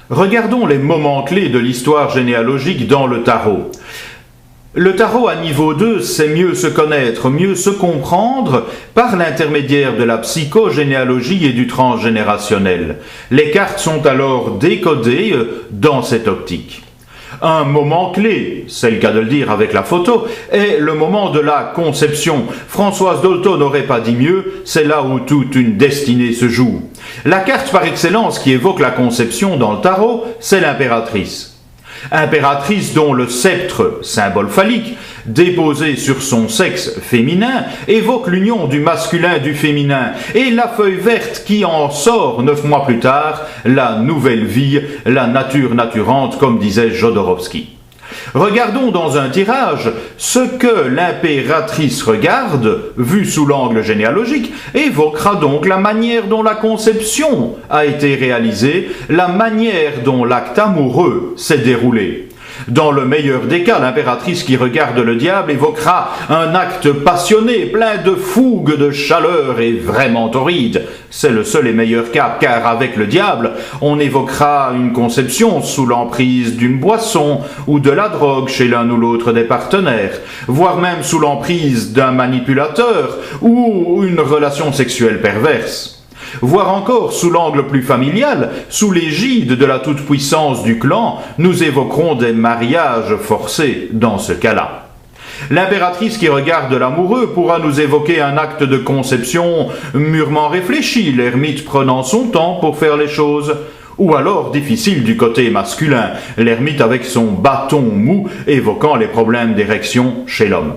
Regardons les moments clés de l'histoire généalogique dans le tarot. Le tarot à niveau 2, c'est mieux se connaître, mieux se comprendre par l'intermédiaire de la psychogénéalogie et du transgénérationnel. Les cartes sont alors décodées dans cette optique. Un moment clé, c'est le cas de le dire avec la photo, est le moment de la conception. Françoise Dolto n'aurait pas dit mieux, c'est là où toute une destinée se joue. La carte par excellence qui évoque la conception dans le tarot, c'est l'impératrice. Impératrice dont le sceptre, symbole phallique, déposé sur son sexe féminin, évoque l'union du masculin et du féminin, et la feuille verte qui en sort 9 mois plus tard, la nouvelle vie, la nature naturante, comme disait Jodorowsky. Regardons dans un tirage ce que l'impératrice regarde, vu sous l'angle généalogique, évoquera donc la manière dont la conception a été réalisée, la manière dont l'acte amoureux s'est déroulé. Dans le meilleur des cas, l'impératrice qui regarde le diable évoquera un acte passionné, plein de fougue, de chaleur et vraiment torride. C'est le seul et meilleur cas, car avec le diable, on évoquera une conception sous l'emprise d'une boisson ou de la drogue chez l'un ou l'autre des partenaires, voire même sous l'emprise d'un manipulateur ou une relation sexuelle perverse. Voire encore, sous l'angle plus familial, sous l'égide de la toute-puissance du clan, nous évoquerons des mariages forcés dans ce cas-là. L'impératrice qui regarde l'amoureux pourra nous évoquer un acte de conception mûrement réfléchi, l'ermite prenant son temps pour faire les choses. Ou alors difficile du côté masculin, l'ermite avec son bâton mou évoquant les problèmes d'érection chez l'homme.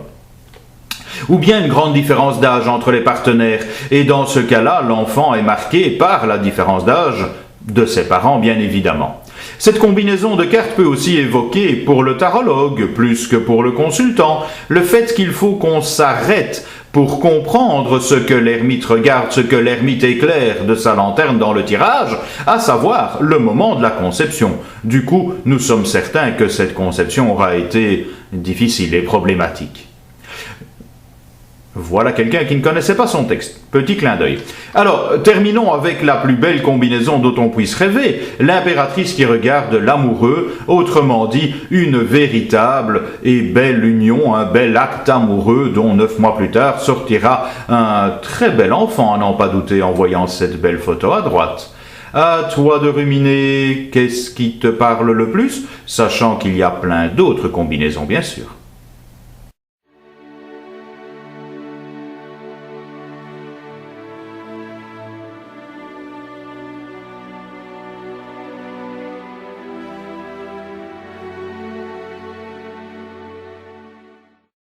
Ou bien une grande différence d'âge entre les partenaires, et dans ce cas-là, l'enfant est marqué par la différence d'âge de ses parents, bien évidemment. Cette combinaison de cartes peut aussi évoquer, pour le tarologue, plus que pour le consultant, le fait qu'il faut qu'on s'arrête pour comprendre ce que l'ermite regarde, ce que l'ermite éclaire de sa lanterne dans le tirage, à savoir le moment de la conception. Du coup, nous sommes certains que cette conception aura été difficile et problématique. Voilà quelqu'un qui ne connaissait pas son texte. Petit clin d'œil. Alors, terminons avec la plus belle combinaison dont on puisse rêver, l'impératrice qui regarde l'amoureux, autrement dit, une véritable et belle union, un bel acte amoureux dont 9 mois plus tard sortira un très bel enfant, à n'en pas douter en voyant cette belle photo à droite. À toi de ruminer qu'est-ce qui te parle le plus, sachant qu'il y a plein d'autres combinaisons bien sûr.